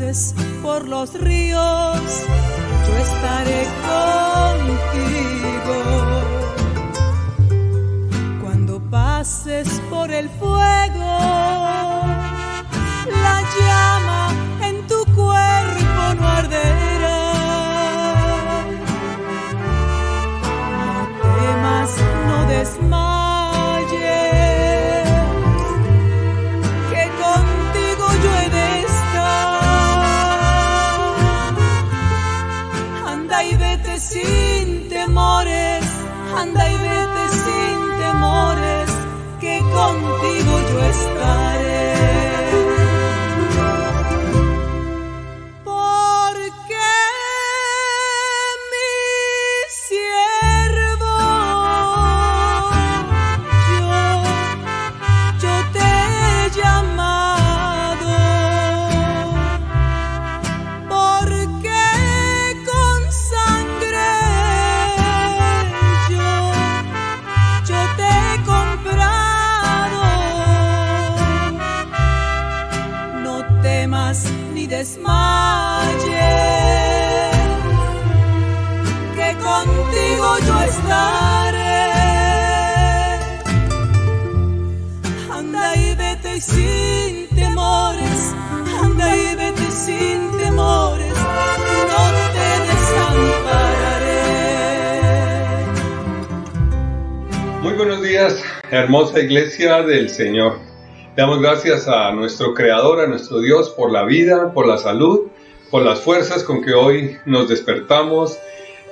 pases por los ríos, yo estaré contigo. Cuando pases por el fuego, la llama en tu cuerpo no arderá. No temas, no desmayes, que contigo yo he de estar. Anda y vete sin temores, anda y vete sin temores, que contigo yo estaré. Ni desmayes, que contigo yo estaré. Anda y vete sin temores, anda y vete sin temores, no te desampararé. Muy buenos días, hermosa iglesia del Señor. Damos gracias a nuestro Creador, a nuestro Dios, por la vida, por la salud, por las fuerzas con que hoy nos despertamos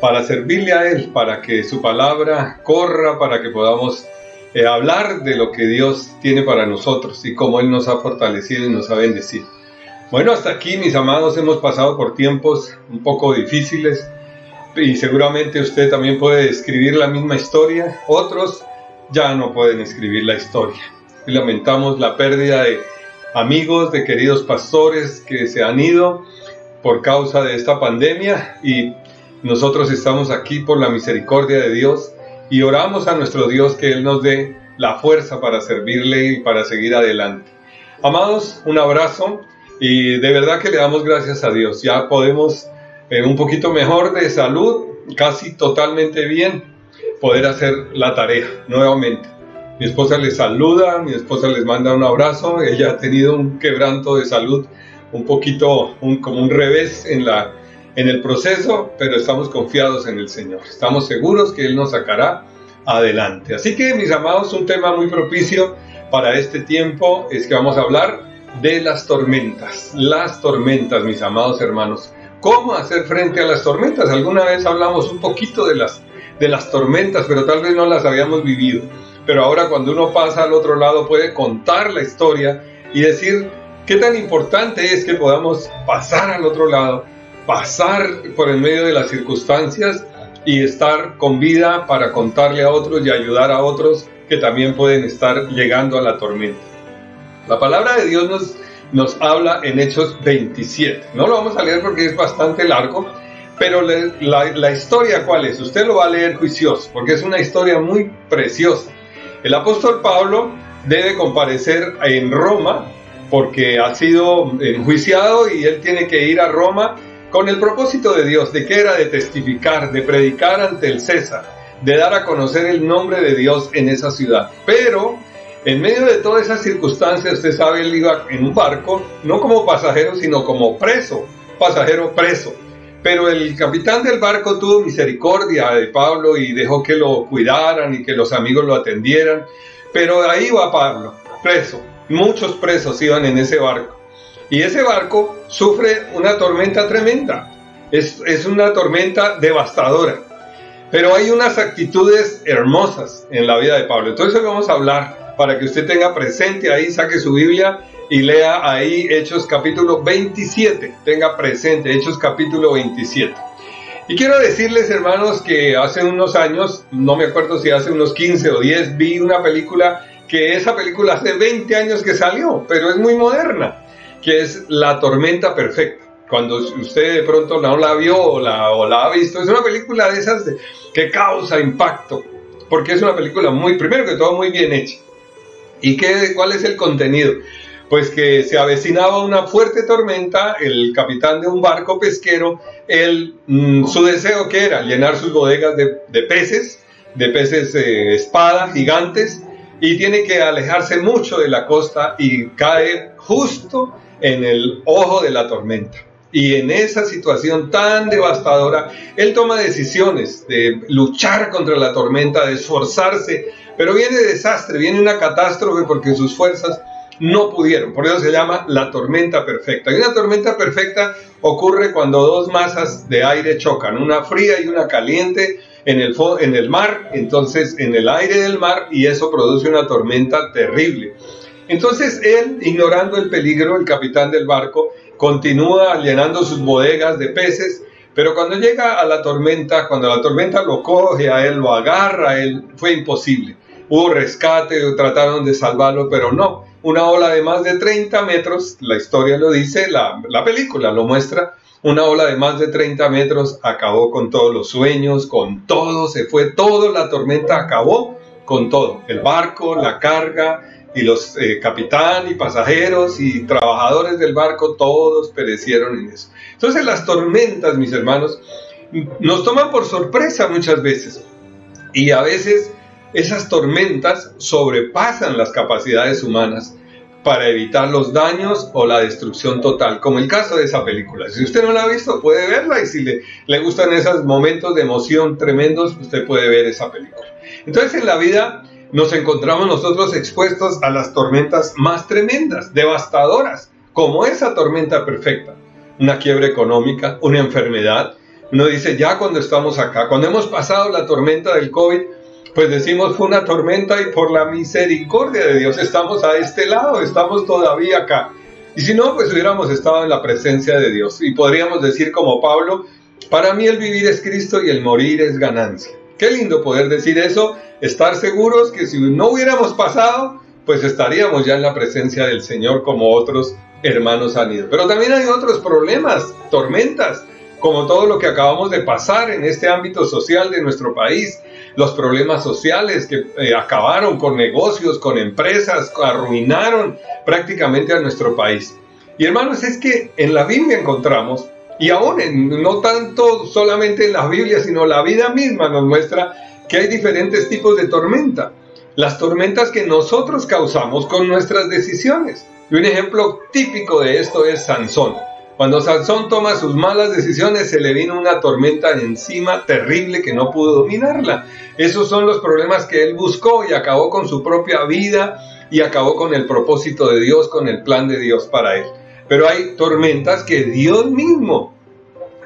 para servirle a Él, para que su palabra corra, para que podamos hablar de lo que Dios tiene para nosotros y cómo Él nos ha fortalecido y nos ha bendecido. Bueno, hasta aquí, mis amados, hemos pasado por tiempos un poco difíciles y seguramente usted también puede escribir la misma historia. Otros ya no pueden escribir la historia. Y lamentamos la pérdida de amigos, de queridos pastores que se han ido por causa de esta pandemia, y nosotros estamos aquí por la misericordia de Dios y oramos a nuestro Dios que Él nos dé la fuerza para servirle y para seguir adelante. Amados, un abrazo y de verdad que le damos gracias a Dios. Ya podemos un poquito mejor de salud, casi totalmente bien, poder hacer la tarea nuevamente. Mi esposa les saluda, mi esposa les manda un abrazo. Ella ha tenido un quebranto de salud, un poquito, como un revés en el proceso, pero estamos confiados en el Señor. Estamos seguros que Él nos sacará adelante. Así que, mis amados, un tema muy propicio para este tiempo es que vamos a hablar de las tormentas. Las tormentas, mis amados hermanos. ¿Cómo hacer frente a las tormentas? Alguna vez hablamos un poquito de las tormentas, pero tal vez no las habíamos vivido. Pero ahora cuando uno pasa al otro lado puede contar la historia y decir qué tan importante es que podamos pasar al otro lado, pasar por el medio de las circunstancias y estar con vida para contarle a otros y ayudar a otros que también pueden estar llegando a la tormenta. La palabra de Dios nos habla en Hechos 27. No lo vamos a leer porque es bastante largo, pero la historia, ¿cuál es? Usted lo va a leer juicioso porque es una historia muy preciosa. El apóstol Pablo debe comparecer en Roma porque ha sido enjuiciado y él tiene que ir a Roma con el propósito de Dios. ¿De qué era? De testificar, de predicar ante el César, de dar a conocer el nombre de Dios en esa ciudad. Pero en medio de todas esas circunstancias, usted sabe, él iba en un barco, no como pasajero, sino como pasajero preso. Pero el capitán del barco tuvo misericordia de Pablo y dejó que lo cuidaran y que los amigos lo atendieran. Pero ahí va Pablo, preso. Muchos presos iban en ese barco. Y ese barco sufre una tormenta tremenda. Es una tormenta devastadora. Pero hay unas actitudes hermosas en la vida de Pablo. Entonces hoy vamos a hablar para que usted tenga presente ahí, saque su Biblia y lea ahí Hechos capítulo 27, tenga presente Hechos capítulo 27. Y quiero decirles, hermanos, que hace unos años, no me acuerdo si hace unos 15 o 10, vi una película, que esa película hace 20 años que salió, pero es muy moderna, que es La Tormenta Perfecta. Cuando usted de pronto no la vio o la ha visto, es una película de esas que causa impacto, porque es una película primero que todo, muy bien hecha. ¿Y cuál es el contenido? pues que se avecinaba una fuerte tormenta. El capitán de un barco pesquero, su deseo que era llenar sus bodegas de peces espada, gigantes, y tiene que alejarse mucho de la costa y cae justo en el ojo de la tormenta. Y en esa situación tan devastadora, él toma decisiones de luchar contra la tormenta, de esforzarse, pero viene desastre, viene una catástrofe porque sus fuerzas no pudieron. Por eso se llama la tormenta perfecta. Y una tormenta perfecta ocurre cuando dos masas de aire chocan, una fría y una caliente, en el mar, entonces en el aire del mar, y eso produce una tormenta terrible. Entonces él, ignorando el peligro, el capitán del barco, continúa llenando sus bodegas de peces, pero cuando llega a la tormenta, cuando la tormenta lo coge a él, lo agarra a él, fue imposible. Hubo rescate, trataron de salvarlo, pero no. Una ola de más de 30 metros, la historia lo dice, la película lo muestra. Una ola de más de 30 metros acabó con todos los sueños, con todo, se fue todo, la tormenta acabó con todo. El barco, la carga y los capitán y pasajeros y trabajadores del barco, todos perecieron en eso. Entonces las tormentas, mis hermanos, nos toman por sorpresa muchas veces. Y a veces esas tormentas sobrepasan las capacidades humanas para evitar los daños o la destrucción total, como el caso de esa película. Si usted no la ha visto, puede verla, y si le gustan esos momentos de emoción tremendos, usted puede ver esa película. Entonces en la vida nos encontramos nosotros expuestos a las tormentas más tremendas, devastadoras, como esa tormenta perfecta, una quiebra económica, una enfermedad. Uno dice, ya cuando estamos acá, cuando hemos pasado la tormenta del COVID, pues decimos, fue una tormenta y por la misericordia de Dios estamos a este lado, estamos todavía acá. Y si no, pues hubiéramos estado en la presencia de Dios. Y podríamos decir como Pablo, para mí el vivir es Cristo y el morir es ganancia. Qué lindo poder decir eso, estar seguros que si no hubiéramos pasado, pues estaríamos ya en la presencia del Señor como otros hermanos han ido. Pero también hay otros problemas, tormentas, como todo lo que acabamos de pasar en este ámbito social de nuestro país. Los problemas sociales que acabaron con negocios, con empresas, arruinaron prácticamente a nuestro país. Y hermanos, es que en la Biblia encontramos, y aún no tanto solamente en la Biblia, sino la vida misma nos muestra que hay diferentes tipos de tormenta. Las tormentas que nosotros causamos con nuestras decisiones. Y un ejemplo típico de esto es Sansón. Cuando Sansón toma sus malas decisiones, se le vino una tormenta encima terrible que no pudo dominarla. Esos son los problemas que él buscó y acabó con su propia vida y acabó con el propósito de Dios, con el plan de Dios para él. Pero hay tormentas que Dios mismo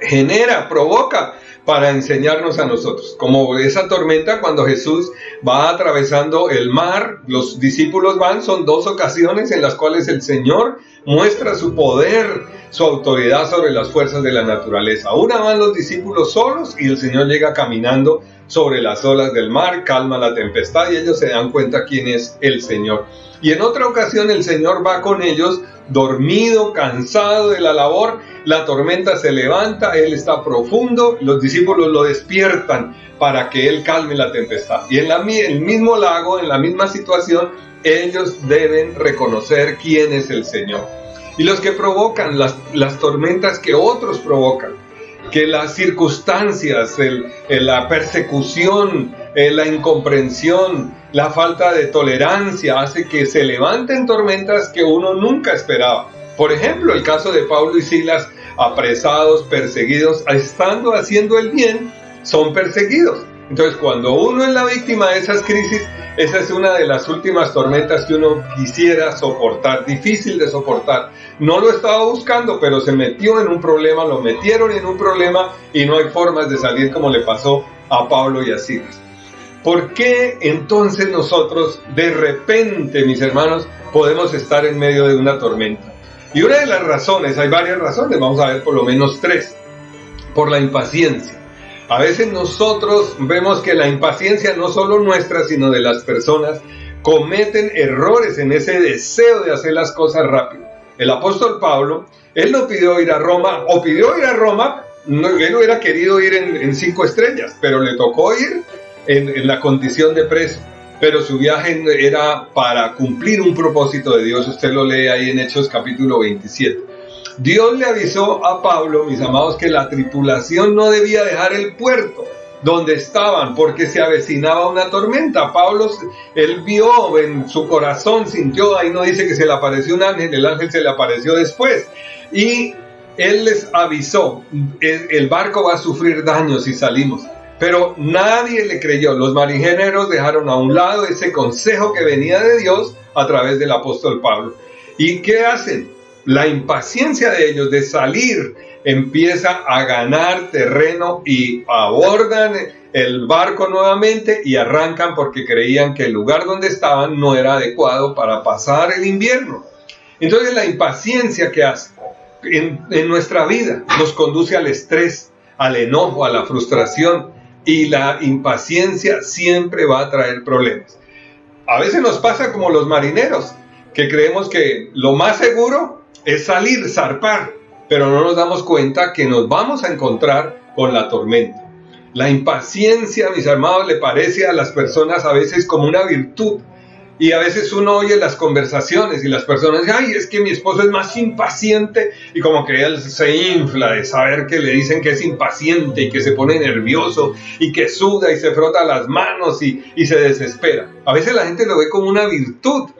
genera, provoca para enseñarnos a nosotros. Como esa tormenta cuando Jesús va atravesando el mar, los discípulos van, son 2 ocasiones en las cuales el Señor muestra su poder, su autoridad sobre las fuerzas de la naturaleza. Una van los discípulos solos y el Señor llega caminando sobre las olas del mar, calma la tempestad y ellos se dan cuenta quién es el Señor. Y en otra ocasión el Señor va con ellos, dormido, cansado de la labor, la tormenta se levanta, Él está profundo, los discípulos lo despiertan para que Él calme la tempestad. Y en el mismo lago, en la misma situación, ellos deben reconocer quién es el Señor. Y los que provocan las tormentas que otros provocan, que las circunstancias, la persecución, la incomprensión, la falta de tolerancia hace que se levanten tormentas que uno nunca esperaba. Por ejemplo, el caso de Pablo y Silas, apresados, perseguidos, estando haciendo el bien, son perseguidos. Entonces, cuando uno es la víctima de esas crisis, esa es una de las últimas tormentas que uno quisiera soportar, difícil de soportar. No lo estaba buscando, pero se metió en un problema, lo metieron en un problema y no hay formas de salir como le pasó a Pablo y a Silas. ¿Por qué entonces nosotros de repente, mis hermanos, podemos estar en medio de una tormenta? Y una de las razones, hay varias razones, vamos a ver por lo menos 3. Por la impaciencia. A veces nosotros vemos que la impaciencia no solo nuestra, sino de las personas, cometen errores en ese deseo de hacer las cosas rápido. El apóstol Pablo, él no pidió ir a Roma, él hubiera querido ir en 5 estrellas, pero le tocó ir en la condición de preso. pero su viaje era para cumplir un propósito de Dios. Usted lo lee ahí en Hechos capítulo 27. Dios le avisó a Pablo, mis amados, que la tripulación no debía dejar el puerto donde estaban, porque se avecinaba una tormenta. Pablo, él vio en su corazón, sintió, ahí no dice que se le apareció un ángel, el ángel se le apareció después, y él les avisó, el barco va a sufrir daños si salimos. Pero nadie le creyó. Los marineros dejaron a un lado ese consejo que venía de Dios a través del apóstol Pablo. ¿Y qué hacen? La impaciencia de ellos de salir empieza a ganar terreno y abordan el barco nuevamente y arrancan porque creían que el lugar donde estaban no era adecuado para pasar el invierno. Entonces la impaciencia que hace en nuestra vida nos conduce al estrés, al enojo, a la frustración, y la impaciencia siempre va a traer problemas. A veces nos pasa como los marineros, que creemos que lo más seguro es salir, zarpar, pero no nos damos cuenta que nos vamos a encontrar con la tormenta. La impaciencia, mis amados, le parece a las personas a veces como una virtud, y a veces uno oye las conversaciones y las personas dicen, ay, es que mi esposo es más impaciente, y como que él se infla de saber que le dicen que es impaciente y que se pone nervioso y que suda y se frota las manos y se desespera. A veces la gente lo ve como una virtud,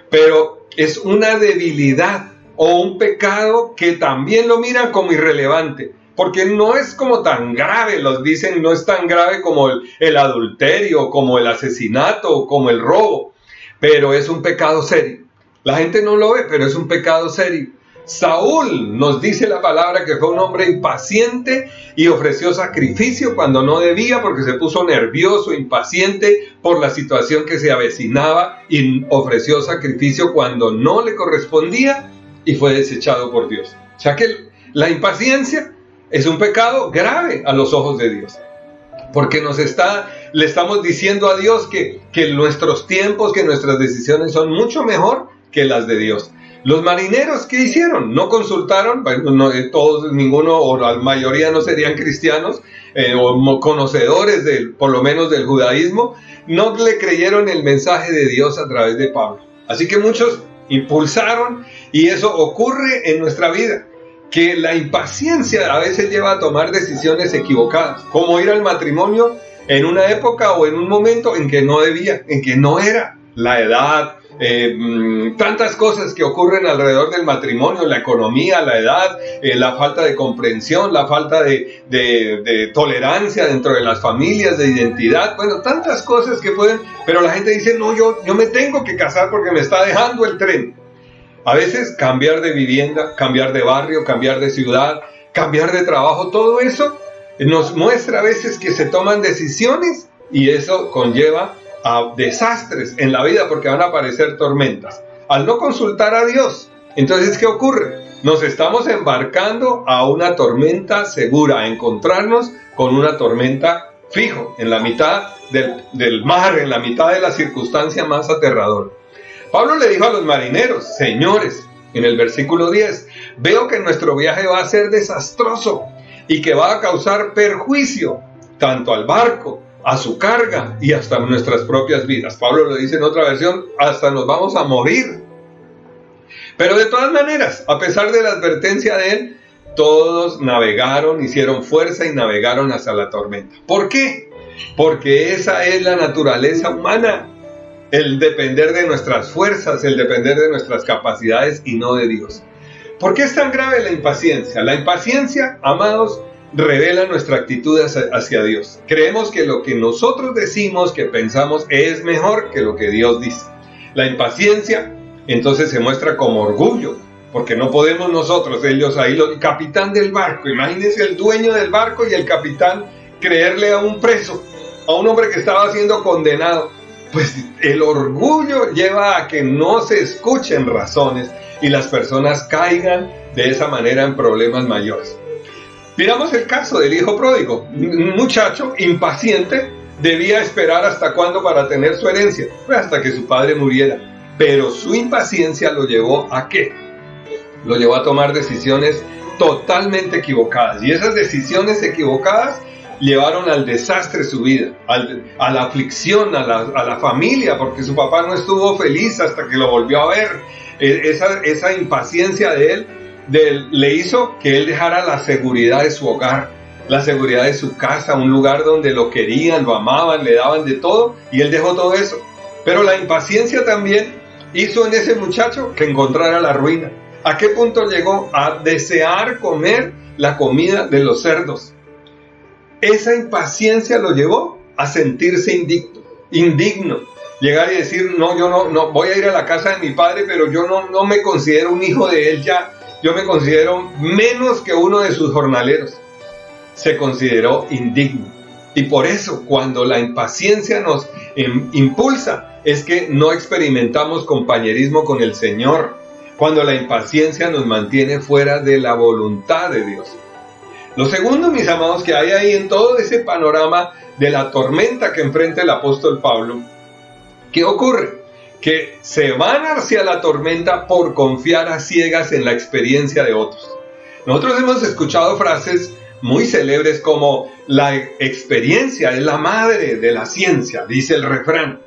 pero es una debilidad o un pecado que también lo miran como irrelevante, porque no es como tan grave, los dicen, no es tan grave como el adulterio, como el asesinato, como el robo, pero es un pecado serio. La gente no lo ve, pero es un pecado serio. Saúl, nos dice la palabra, que fue un hombre impaciente y ofreció sacrificio cuando no debía, porque se puso nervioso, impaciente por la situación que se avecinaba, y ofreció sacrificio cuando no le correspondía y fue desechado por Dios. O sea que la impaciencia es un pecado grave a los ojos de Dios, porque le estamos diciendo a Dios que nuestros tiempos, que nuestras decisiones son mucho mejor que las de Dios. Los marineros, ¿qué hicieron? No consultaron, ninguno o la mayoría no serían cristianos o conocedores por lo menos del judaísmo, no le creyeron el mensaje de Dios a través de Pablo. Así que muchos impulsaron, y eso ocurre en nuestra vida, que la impaciencia a veces lleva a tomar decisiones equivocadas, como ir al matrimonio en una época o en un momento en que no debía, en que no era la edad, tantas cosas que ocurren alrededor del matrimonio, la economía, la edad, la falta de comprensión, la falta de tolerancia dentro de las familias, de identidad, bueno, tantas cosas que pueden, pero la gente dice, no, yo me tengo que casar porque me está dejando el tren. A veces cambiar de vivienda, cambiar de barrio, cambiar de ciudad, cambiar de trabajo, todo eso nos muestra a veces que se toman decisiones y eso conlleva a desastres en la vida porque van a aparecer tormentas. Al no consultar a Dios, entonces ¿qué ocurre? Nos estamos embarcando a una tormenta segura, a encontrarnos con una tormenta fijo, en la mitad del mar, en la mitad de la circunstancia más aterradora. Pablo le dijo a los marineros, señores, en el versículo 10, veo que nuestro viaje va a ser desastroso y que va a causar perjuicio tanto al barco, a su carga y hasta nuestras propias vidas. Pablo lo dice en otra versión, hasta nos vamos a morir. Pero de todas maneras, a pesar de la advertencia de él, todos navegaron, hicieron fuerza y navegaron hacia la tormenta. ¿Por qué? Porque esa es la naturaleza humana. El depender de nuestras fuerzas, el depender de nuestras capacidades y no de Dios. ¿Por qué es tan grave la impaciencia? La impaciencia, amados, revela nuestra actitud hacia Dios. Creemos que lo que nosotros decimos, que pensamos, es mejor que lo que Dios dice. La impaciencia, entonces, se muestra como orgullo, porque no podemos nosotros, ellos ahí, el capitán del barco, imagínense el dueño del barco y el capitán, creerle a un preso, a un hombre que estaba siendo condenado. Pues el orgullo lleva a que no se escuchen razones y las personas caigan de esa manera en problemas mayores. Miramos el caso del hijo pródigo. Un muchacho impaciente debía esperar hasta cuándo para tener su herencia, pues hasta que su padre muriera. Pero su impaciencia lo llevó ¿a qué? Lo llevó a tomar decisiones totalmente equivocadas. Y esas decisiones equivocadas llevaron al desastre su vida, a la aflicción, a la familia, porque su papá no estuvo feliz hasta que lo volvió a ver. Esa impaciencia de él le hizo que él dejara la seguridad de su hogar, la seguridad de su casa, un lugar donde lo querían, lo amaban, le daban de todo, y él dejó todo eso. Pero la impaciencia también hizo en ese muchacho que encontrara la ruina. ¿A qué punto llegó? A desear comer la comida de los cerdos. Esa impaciencia lo llevó a sentirse indigno. Llegar y decir, no, yo no voy a ir a la casa de mi padre, pero yo no me considero un hijo de él ya. Yo me considero menos que uno de sus jornaleros. Se consideró indigno. Y por eso, cuando la impaciencia nos impulsa, es que no experimentamos compañerismo con el Señor. Cuando la impaciencia nos mantiene fuera de la voluntad de Dios. Lo segundo, mis amados, que hay ahí en todo ese panorama de la tormenta que enfrenta el apóstol Pablo, ¿qué ocurre? Que se van hacia la tormenta por confiar a ciegas en la experiencia de otros. Nosotros hemos escuchado frases muy célebres como la experiencia es la madre de la ciencia, dice el refrán.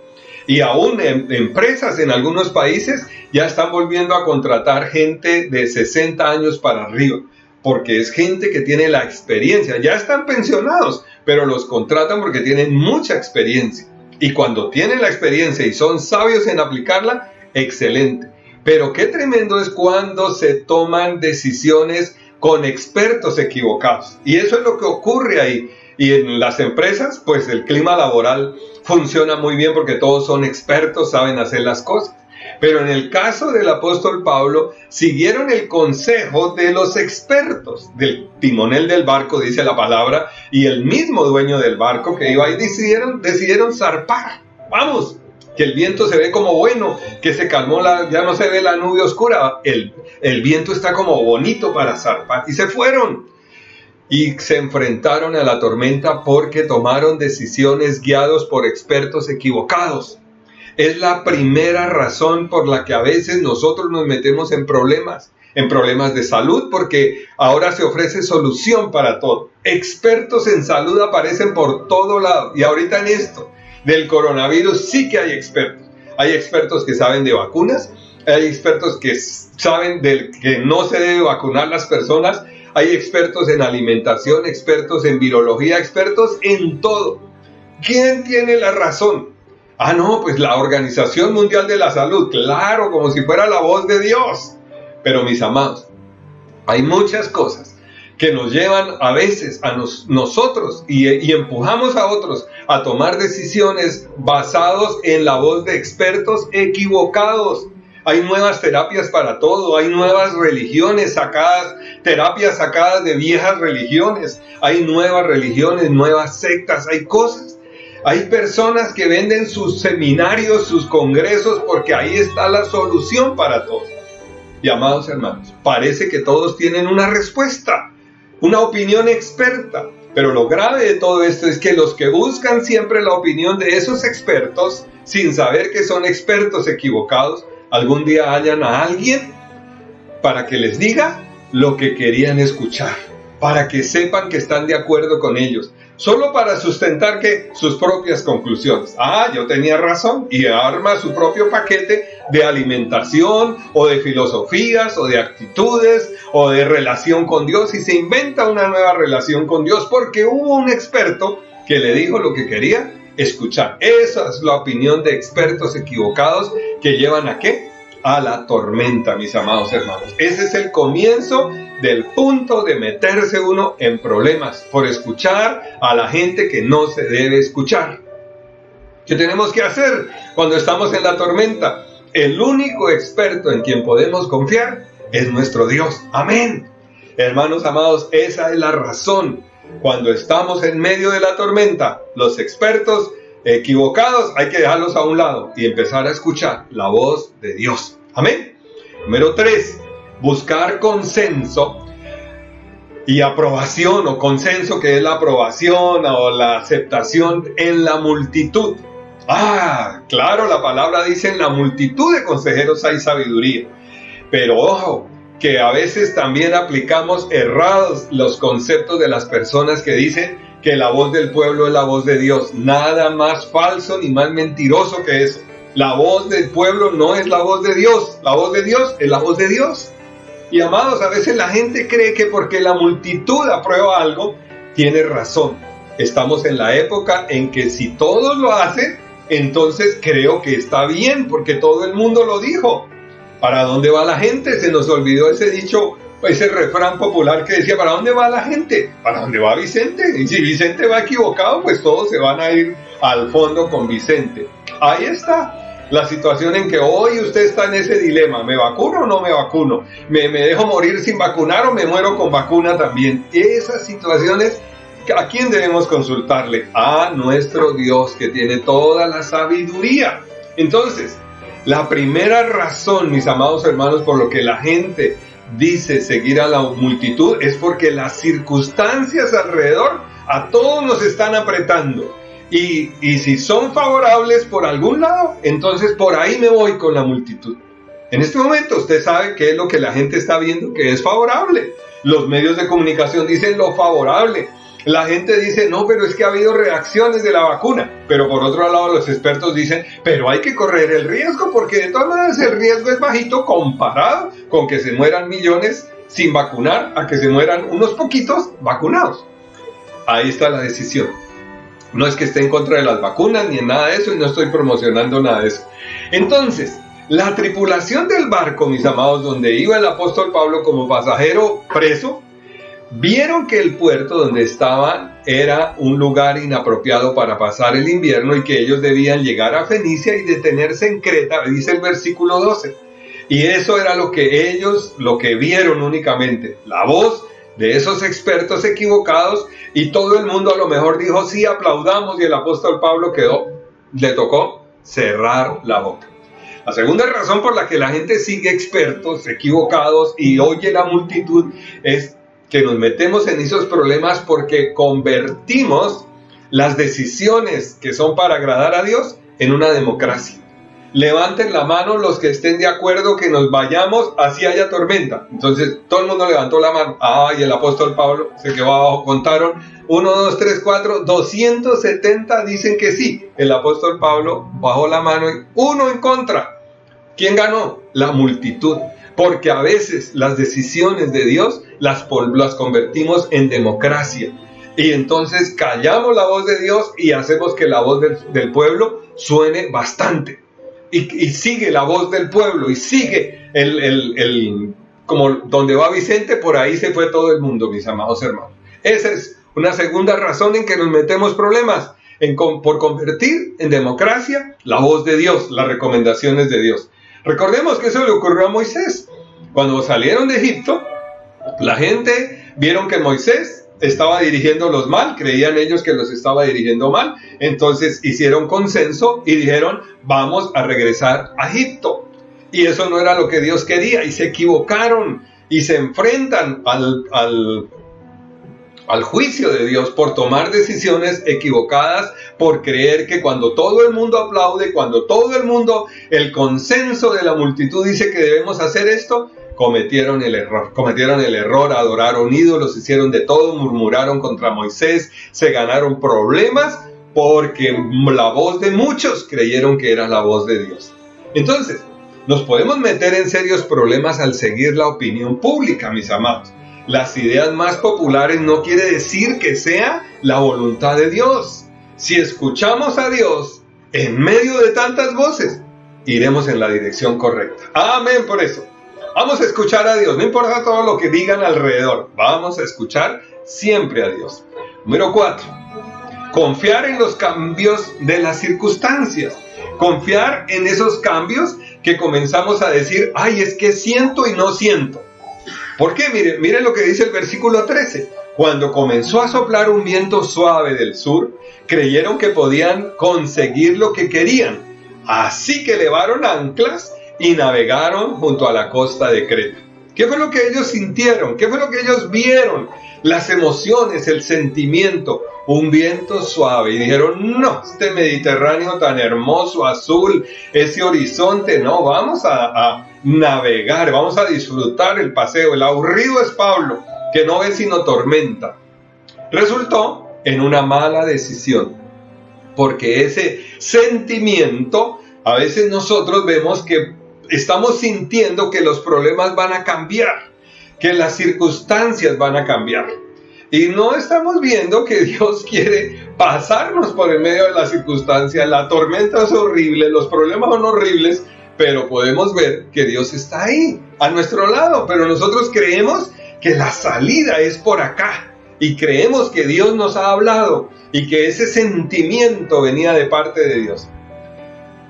Y aún empresas en algunos países ya están volviendo a contratar gente de 60 años para arriba, porque es gente que tiene la experiencia. Ya están pensionados, pero los contratan porque tienen mucha experiencia. Y cuando tienen la experiencia y son sabios en aplicarla, excelente. Pero qué tremendo es cuando se toman decisiones con expertos equivocados. Y eso es lo que ocurre ahí. Y en las empresas, pues el clima laboral funciona muy bien porque todos son expertos, saben hacer las cosas. Pero en el caso del apóstol Pablo, siguieron el consejo de los expertos, del timonel del barco, dice la palabra, y el mismo dueño del barco que iba ahí decidieron zarpar. Vamos, que el viento se ve como bueno, que se calmó, ya no se ve la nube oscura, el viento está como bonito para zarpar, y se fueron. Y se enfrentaron a la tormenta porque tomaron decisiones guiados por expertos equivocados. Es la primera razón por la que a veces nosotros nos metemos en problemas de salud, porque ahora se ofrece solución para todo. Expertos en salud aparecen por todo lado. Y ahorita en esto del coronavirus sí que hay expertos. Hay expertos que saben de vacunas, hay expertos que saben que no se debe vacunar las personas, hay expertos en alimentación, expertos en virología, expertos en todo. ¿Quién tiene la razón? Ah, no, pues la Organización Mundial de la Salud, claro, como si fuera la voz de Dios. Pero mis amados, hay muchas cosas que nos llevan a veces a nosotros y empujamos a otros a tomar decisiones basados en la voz de expertos equivocados. Hay nuevas terapias para todo, hay nuevas religiones sacadas, terapias sacadas de viejas religiones, hay nuevas religiones, nuevas sectas, hay cosas. Hay personas que venden sus seminarios, sus congresos, porque ahí está la solución para todo. Y amados hermanos, parece que todos tienen una respuesta, una opinión experta. Pero lo grave de todo esto es que los que buscan siempre la opinión de esos expertos, sin saber que son expertos equivocados, algún día hallan a alguien para que les diga lo que querían escuchar, para que sepan que están de acuerdo con ellos, solo para sustentar que sus propias conclusiones. Ah, yo tenía razón, y arma su propio paquete de alimentación, o de filosofías, o de actitudes, o de relación con Dios, y se inventa una nueva relación con Dios, porque hubo un experto que le dijo lo que quería escuchar. Esa es la opinión de expertos equivocados que llevan ¿a qué? A la tormenta, mis amados hermanos. Ese es el comienzo del punto de meterse uno en problemas por escuchar a la gente que no se debe escuchar. ¿Qué tenemos que hacer cuando estamos en la tormenta? El único experto en quien podemos confiar es nuestro Dios. Amén. Hermanos amados, esa es la razón. Cuando estamos en medio de la tormenta, los expertos equivocados hay que dejarlos a un lado y empezar a escuchar la voz de Dios. Amén. Número 3, buscar consenso y aprobación, o consenso, que es la aprobación o la aceptación en la multitud. Ah, claro, la palabra dice: en la multitud de consejeros hay sabiduría. Pero ojo, que a veces también aplicamos errados los conceptos de las personas que dicen que la voz del pueblo es la voz de Dios. Nada más falso ni más mentiroso que eso. La voz del pueblo no es la voz de Dios. La voz de Dios es la voz de Dios. Y amados, a veces la gente cree que porque la multitud aprueba algo, tiene razón. Estamos en la época en que si todos lo hacen, entonces creo que está bien, porque todo el mundo lo dijo. ¿Para dónde va la gente? Se nos olvidó ese dicho, ese refrán popular que decía, ¿para dónde va la gente? ¿Para dónde va Vicente? Y si Vicente va equivocado, pues todos se van a ir al fondo con Vicente. Ahí está la situación en que hoy usted está en ese dilema. ¿Me vacuno o no me vacuno? ¿Me dejo morir sin vacunar o me muero con vacuna también? Esas situaciones, ¿a quién debemos consultarle? A nuestro Dios, que tiene toda la sabiduría. Entonces, la primera razón, mis amados hermanos, por lo que la gente dice seguir a la multitud es porque las circunstancias alrededor a todos nos están apretando. Y si son favorables por algún lado, entonces por ahí me voy con la multitud. En este momento usted sabe qué es lo que la gente está viendo que es favorable. Los medios de comunicación dicen lo favorable. La gente dice, no, pero es que ha habido reacciones de la vacuna. Pero por otro lado los expertos dicen, pero hay que correr el riesgo, porque de todas maneras el riesgo es bajito comparado con que se mueran millones sin vacunar a que se mueran unos poquitos vacunados. Ahí está la decisión. No es que esté en contra de las vacunas ni en nada de eso, y no estoy promocionando nada de eso. Entonces, la tripulación del barco, mis amados, donde iba el apóstol Pablo como pasajero preso, vieron que el puerto donde estaban era un lugar inapropiado para pasar el invierno y que ellos debían llegar a Fenicia y detenerse en Creta, dice el versículo 12. Y eso era lo que vieron únicamente, la voz de esos expertos equivocados, y todo el mundo a lo mejor dijo, sí, aplaudamos, y el apóstol Pablo le tocó cerrar la boca. La segunda razón por la que la gente sigue expertos equivocados y oye la multitud es que nos metemos en esos problemas porque convertimos las decisiones que son para agradar a Dios en una democracia. Levanten la mano los que estén de acuerdo que nos vayamos así haya tormenta. Entonces todo el mundo levantó la mano. Y el apóstol Pablo se quedó abajo. Contaron 1, 2, 3, 4, 270 dicen que sí. El apóstol Pablo bajó la mano y 1 en contra. ¿Quién ganó? La multitud. Porque a veces las decisiones de Dios las convertimos en democracia. Y entonces callamos la voz de Dios y hacemos que la voz del pueblo suene bastante. Y sigue la voz del pueblo y sigue como donde va Vicente, por ahí se fue todo el mundo, mis amados hermanos. Esa es una segunda razón en que nos metemos problemas, por convertir en democracia la voz de Dios, las recomendaciones de Dios. Recordemos que eso le ocurrió a Moisés. Cuando salieron de Egipto, la gente vieron que Moisés estaba dirigiéndolos mal, creían ellos que los estaba dirigiendo mal, entonces hicieron consenso y dijeron, vamos a regresar a Egipto. Y eso no era lo que Dios quería, y se equivocaron, y se enfrentan al juicio de Dios por tomar decisiones equivocadas, por creer que cuando todo el mundo aplaude, cuando todo el mundo, el consenso de la multitud dice que debemos hacer esto, cometieron el error, adoraron ídolos, hicieron de todo, murmuraron contra Moisés, se ganaron problemas porque la voz de muchos creyeron que era la voz de Dios. Entonces, nos podemos meter en serios problemas al seguir la opinión pública, mis amados. Las ideas más populares no quiere decir que sea la voluntad de Dios. Si escuchamos a Dios en medio de tantas voces, iremos en la dirección correcta. Amén por eso. Vamos a escuchar a Dios, no importa todo lo que digan alrededor, vamos a escuchar siempre a Dios. Número 4, confiar en los cambios de las circunstancias. Confiar en esos cambios que comenzamos a decir, es que siento y no siento. ¿Por qué? Miren lo que dice el versículo 13. Cuando comenzó a soplar un viento suave del sur, creyeron que podían conseguir lo que querían. Así que levaron anclas y navegaron junto a la costa de Creta. ¿Qué fue lo que ellos sintieron? ¿Qué fue lo que ellos vieron? Las emociones, el sentimiento, un viento suave. Y dijeron, no, este Mediterráneo tan hermoso, azul, ese horizonte, no, vamos a navegar, vamos a disfrutar el paseo. El aburrido es Pablo, que no ve sino tormenta. Resultó en una mala decisión, porque ese sentimiento, a veces nosotros vemos que estamos sintiendo que los problemas van a cambiar, que las circunstancias van a cambiar. Y no estamos viendo que Dios quiere pasarnos por el medio de las circunstancias. La tormenta es horrible, los problemas son horribles, pero podemos ver que Dios está ahí, a nuestro lado. Pero nosotros creemos que la salida es por acá. Y creemos que Dios nos ha hablado y que ese sentimiento venía de parte de Dios.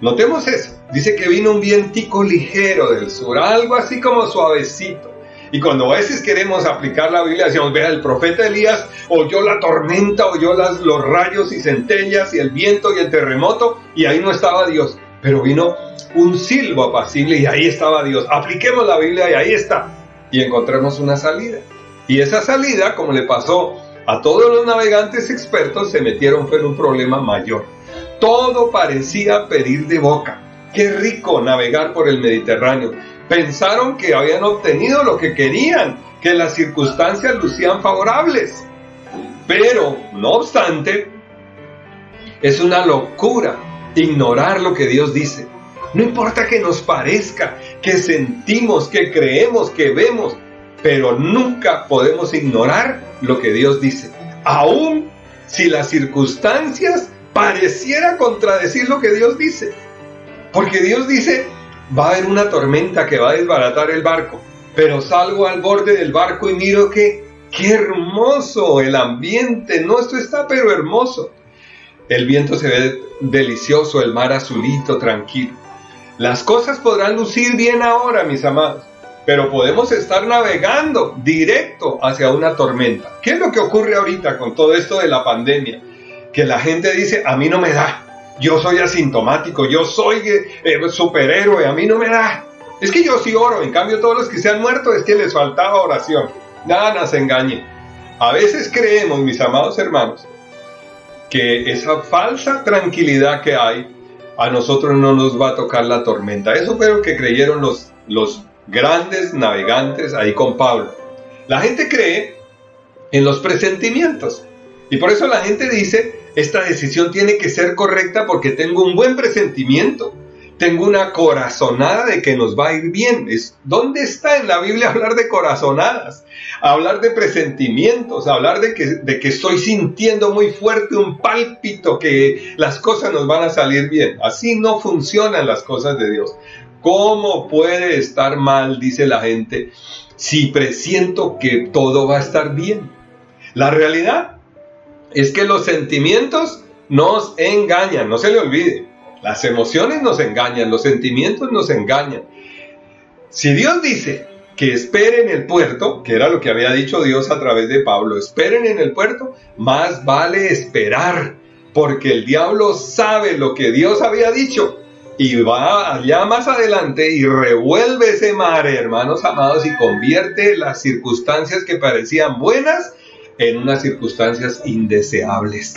Notemos eso. Dice que vino un vientico ligero del sur, algo así como suavecito. Y cuando a veces queremos aplicar la Biblia, decimos, vea, el profeta Elías oyó la tormenta, oyó los rayos y centellas y el viento y el terremoto, y ahí no estaba Dios. Pero vino un silbo apacible y ahí estaba Dios. Apliquemos la Biblia y ahí está. Y encontremos una salida. Y esa salida, como le pasó a todos los navegantes expertos, se metieron en un problema mayor. Todo parecía pedir de boca. Qué rico navegar por el Mediterráneo. Pensaron que habían obtenido lo que querían, que las circunstancias lucían favorables. Pero, no obstante, es una locura ignorar lo que Dios dice. No importa que nos parezca, que sentimos, que creemos, que vemos, pero nunca podemos ignorar lo que Dios dice. Aún si las circunstancias pareciera contradecir lo que Dios dice. Porque Dios dice, va a haber una tormenta que va a desbaratar el barco, pero salgo al borde del barco y miro que qué hermoso el ambiente. No, esto está pero hermoso. El viento se ve delicioso, el mar azulito, tranquilo. Las cosas podrán lucir bien ahora, mis amados, pero podemos estar navegando directo hacia una tormenta. ¿Qué es lo que ocurre ahorita con todo esto de la pandemia? Que la gente dice, a mí no me da. Yo soy asintomático, yo soy superhéroe, a mí no me da. Es que yo sí oro, en cambio todos los que se han muerto es que les faltaba oración. Nada nos engañe. A veces creemos, mis amados hermanos, que esa falsa tranquilidad que hay, a nosotros no nos va a tocar la tormenta. Eso fue lo que creyeron los grandes navegantes ahí con Pablo. La gente cree en los presentimientos. Y por eso la gente dice, esta decisión tiene que ser correcta porque tengo un buen presentimiento. Tengo una corazonada de que nos va a ir bien. ¿Dónde está en la Biblia hablar de corazonadas? Hablar de presentimientos, hablar de que estoy sintiendo muy fuerte un pálpito, que las cosas nos van a salir bien. Así no funcionan las cosas de Dios. ¿Cómo puede estar mal, dice la gente, si presiento que todo va a estar bien? La realidad es que los sentimientos nos engañan, no se le olvide. Las emociones nos engañan, los sentimientos nos engañan. Si Dios dice que esperen en el puerto, que era lo que había dicho Dios a través de Pablo, esperen en el puerto, más vale esperar, porque el diablo sabe lo que Dios había dicho y va allá más adelante y revuelve ese mar, hermanos amados, y convierte las circunstancias que parecían buenas en unas circunstancias indeseables.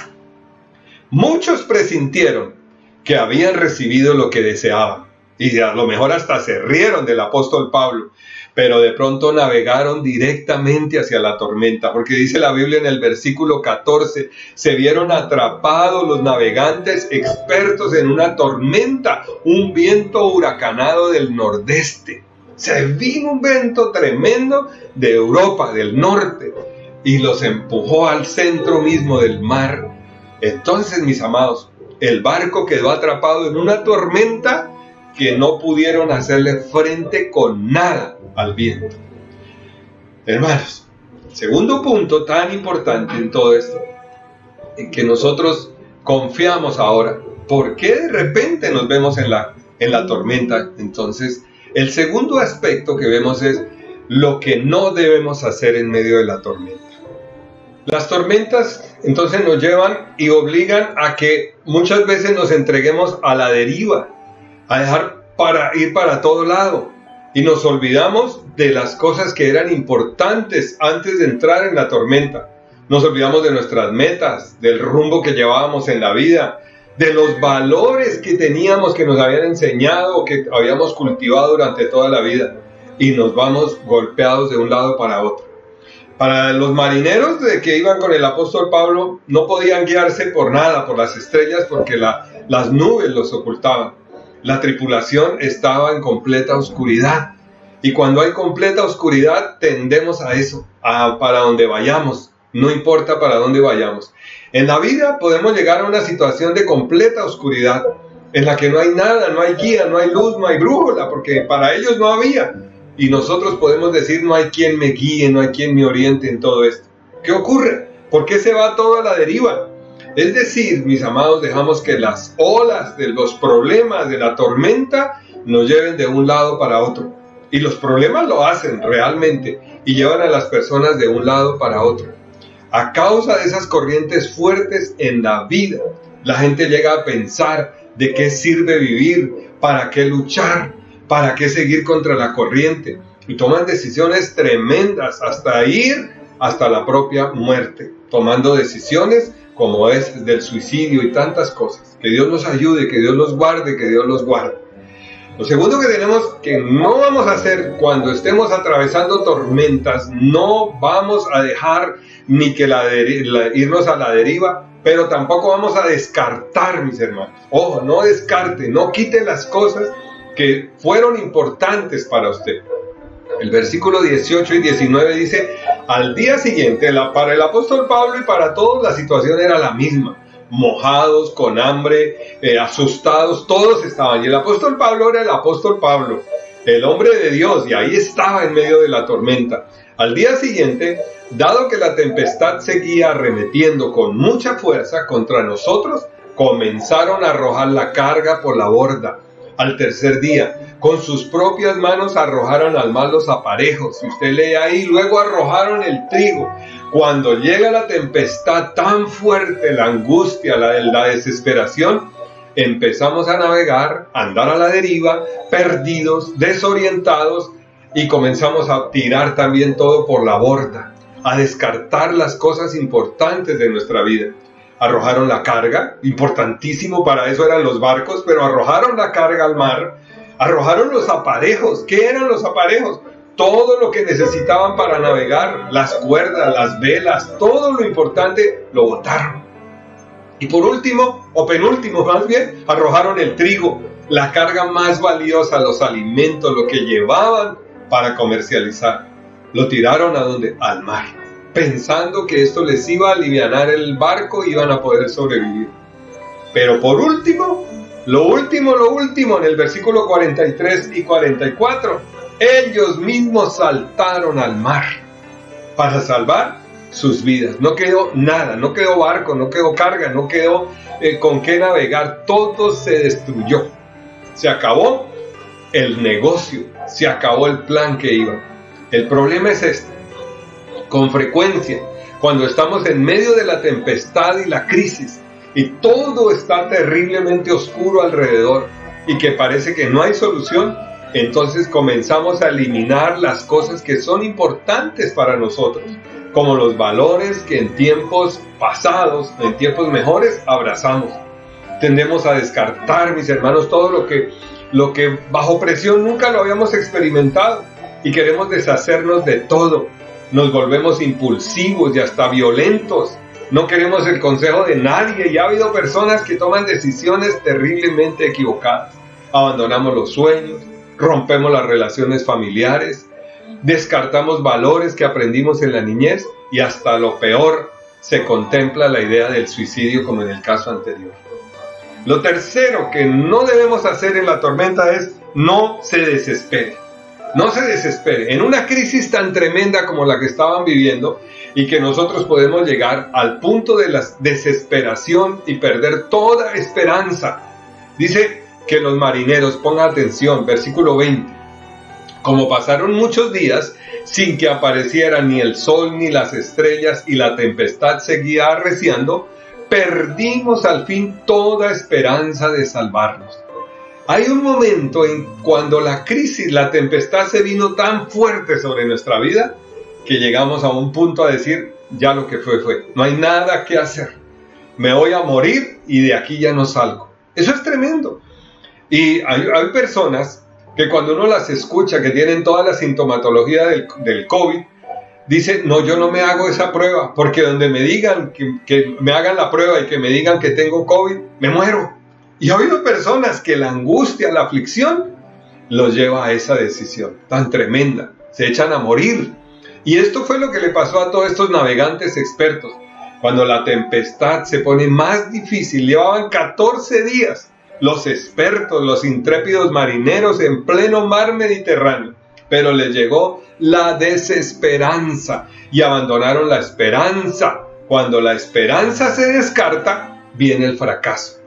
Muchos presintieron que habían recibido lo que deseaban, y a lo mejor hasta se rieron del apóstol Pablo, pero de pronto navegaron directamente hacia la tormenta, porque dice la Biblia en el versículo 14, se vieron atrapados los navegantes expertos en una tormenta, un viento huracanado del nordeste. Se vino un viento tremendo de Europa, del norte, y los empujó al centro mismo del mar. Entonces, mis amados, el barco quedó atrapado en una tormenta que no pudieron hacerle frente con nada al viento. Hermanos, segundo punto tan importante en todo esto, en que nosotros confiamos ahora. ¿Por qué de repente nos vemos en la tormenta? Entonces, el segundo aspecto que vemos es lo que no debemos hacer en medio de la tormenta. Las tormentas entonces nos llevan y obligan a que muchas veces nos entreguemos a la deriva, a dejar ir para todo lado, y nos olvidamos de las cosas que eran importantes antes de entrar en la tormenta. Nos olvidamos de nuestras metas, del rumbo que llevábamos en la vida, de los valores que teníamos, que nos habían enseñado, que habíamos cultivado durante toda la vida, y nos vamos golpeados de un lado para otro. Para los marineros que iban con el apóstol Pablo, no podían guiarse por nada, por las estrellas, porque las nubes los ocultaban. La tripulación estaba en completa oscuridad. Y cuando hay completa oscuridad, tendemos a eso, para donde vayamos. No importa para dónde vayamos. En la vida podemos llegar a una situación de completa oscuridad, en la que no hay nada, no hay guía, no hay luz, no hay brújula, porque para ellos no había. Y nosotros podemos decir, no hay quien me guíe, no hay quien me oriente en todo esto. ¿Qué ocurre? ¿Por qué se va todo a la deriva? Es decir, mis amados, dejamos que las olas de los problemas, de la tormenta, nos lleven de un lado para otro. Y los problemas lo hacen realmente y llevan a las personas de un lado para otro. A causa de esas corrientes fuertes en la vida, la gente llega a pensar de qué sirve vivir, para qué luchar, para qué seguir contra la corriente. Y toman decisiones tremendas hasta ir hasta la propia muerte, tomando decisiones como es del suicidio y tantas cosas. Que Dios nos ayude, que Dios nos guarde, que Dios los guarde. Lo segundo que tenemos que no vamos a hacer cuando estemos atravesando tormentas, no vamos a dejar ni que irnos a la deriva, pero tampoco vamos a descartar, mis hermanos. Ojo, no descarte, no quite las cosas que fueron importantes para usted. El versículo 18 y 19 dice, al día siguiente, para el apóstol Pablo y para todos la situación era la misma. Mojados, con hambre, asustados, todos estaban. Y el apóstol Pablo era el apóstol Pablo, el hombre de Dios, y ahí estaba en medio de la tormenta. Al día siguiente, dado que la tempestad seguía arremetiendo con mucha fuerza contra nosotros, comenzaron a arrojar la carga por la borda. Al tercer día, con sus propias manos arrojaron al mar los aparejos. Si usted lee ahí, luego arrojaron el trigo. Cuando llega la tempestad tan fuerte, la angustia, la desesperación, empezamos a navegar, a andar a la deriva, perdidos, desorientados, y comenzamos a tirar también todo por la borda, a descartar las cosas importantes de nuestra vida. Arrojaron la carga, importantísimo, para eso eran los barcos, pero arrojaron la carga al mar, arrojaron los aparejos. ¿Qué eran los aparejos? Todo lo que necesitaban para navegar, las cuerdas, las velas, todo lo importante lo botaron. Y por último, o penúltimo más bien, arrojaron el trigo, la carga más valiosa, los alimentos, lo que llevaban para comercializar. Lo tiraron ¿a dónde? Al mar, pensando que esto les iba a alivianar el barco y iban a poder sobrevivir. Pero por último, lo último, en el versículo 43 y 44, ellos mismos saltaron al mar para salvar sus vidas. No quedó nada, no quedó barco, no quedó carga, no quedó con qué navegar. Todo se destruyó. Se acabó el negocio, se acabó el plan que iba. El problema es este. Con frecuencia, cuando estamos en medio de la tempestad y la crisis, y todo está terriblemente oscuro alrededor, y que parece que no hay solución, entonces comenzamos a eliminar las cosas que son importantes para nosotros, como los valores que en tiempos pasados, en tiempos mejores, abrazamos. Tendemos a descartar, mis hermanos, todo lo que bajo presión nunca lo habíamos experimentado, y queremos deshacernos de todo. Nos volvemos impulsivos y hasta violentos. No queremos el consejo de nadie, y ha habido personas que toman decisiones terriblemente equivocadas. Abandonamos los sueños, rompemos las relaciones familiares, descartamos valores que aprendimos en la niñez, y hasta lo peor, se contempla la idea del suicidio, como en el caso anterior. Lo tercero que no debemos hacer en la tormenta es no se desespere. No se desespere. En una crisis tan tremenda como la que estaban viviendo, y que nosotros podemos llegar al punto de la desesperación y perder toda esperanza. Dice que los marineros, pongan atención, versículo 20, como pasaron muchos días sin que apareciera ni el sol ni las estrellas, y la tempestad seguía arreciando, perdimos al fin toda esperanza de salvarnos. Hay un momento en cuando la crisis, la tempestad se vino tan fuerte sobre nuestra vida, que llegamos a un punto a decir, ya lo que fue, no hay nada que hacer. me voy a morir y de aquí ya no salgo. Eso es tremendo. Y hay personas que cuando uno las escucha, que tienen toda la sintomatología del COVID, dicen, no, yo no me hago esa prueba, porque donde me digan que me hagan la prueba y que me digan que tengo COVID, me muero. Y ha habido personas que la angustia, la aflicción, los lleva a esa decisión tan tremenda. Se echan a morir. Y esto fue lo que le pasó a todos estos navegantes expertos. Cuando la tempestad se pone más difícil, llevaban 14 días los expertos, los intrépidos marineros en pleno mar Mediterráneo, pero les llegó la desesperanza y abandonaron la esperanza. Cuando la esperanza se descarta, viene el fracaso.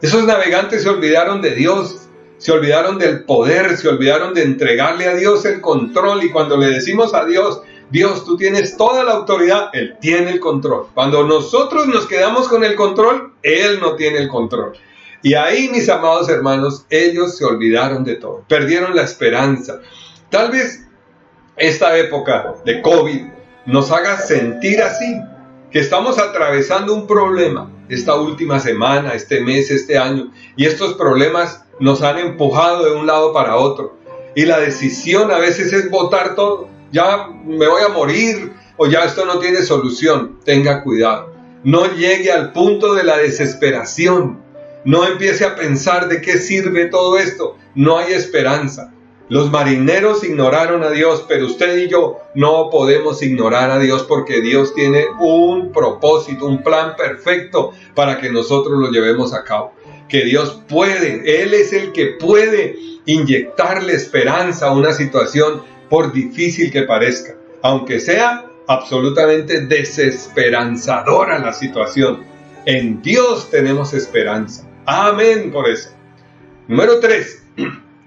Esos navegantes se olvidaron de Dios, se olvidaron del poder, se olvidaron de entregarle a Dios el control. Y cuando le decimos a Dios, Dios, tú tienes toda la autoridad, Él tiene el control. Cuando nosotros nos quedamos con el control, Él no tiene el control. Y ahí, mis amados hermanos, ellos se olvidaron de todo, perdieron la esperanza. Tal vez esta época de COVID nos haga sentir así, que estamos atravesando un problema esta última semana, este mes, este año, y estos problemas nos han empujado de un lado para otro. Y la decisión a veces es botar todo. Ya me voy a morir, o ya esto no tiene solución. Tenga cuidado. No llegue al punto de la desesperación. No empiece a pensar de qué sirve todo esto. No hay esperanza. Los marineros ignoraron a Dios, pero usted y yo no podemos ignorar a Dios, porque Dios tiene un propósito, un plan perfecto para que nosotros lo llevemos a cabo. Que Dios puede, Él es el que puede inyectarle esperanza a una situación, por difícil que parezca, aunque sea absolutamente desesperanzadora la situación. En Dios tenemos esperanza. Amén por eso. Número 3,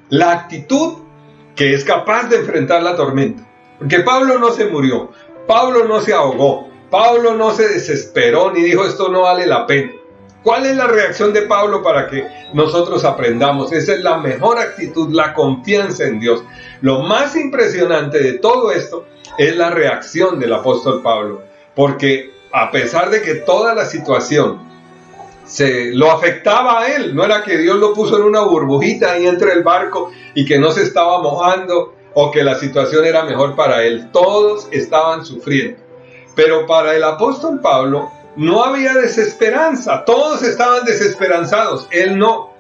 la actitud que es capaz de enfrentar la tormenta. Porque Pablo no se murió, Pablo no se ahogó, Pablo no se desesperó ni dijo esto no vale la pena. ¿Cuál es la reacción de Pablo para que nosotros aprendamos? Esa es la mejor actitud, la confianza en Dios. Lo más impresionante de todo esto es la reacción del apóstol Pablo, porque a pesar de que toda la situación lo afectaba a él, no era que Dios lo puso en una burbujita ahí entre el barco y que no se estaba mojando o que la situación era mejor para él. Todos estaban sufriendo, pero para el apóstol Pablo no había desesperanza. Todos estaban desesperanzados, él no.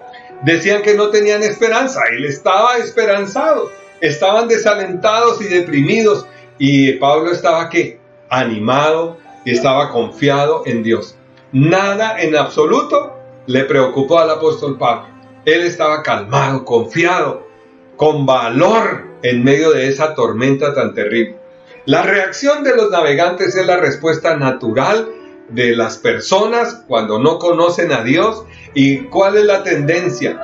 Decían que no tenían esperanza, él estaba esperanzado. Estaban desalentados y deprimidos, y Pablo estaba ¿qué? Animado, y estaba confiado en Dios. Nada en absoluto le preocupó al apóstol Pablo. Él estaba calmado, confiado, con valor en medio de esa tormenta tan terrible. La reacción de los navegantes es la respuesta natural de las personas cuando no conocen a Dios. ¿Y cuál es la tendencia?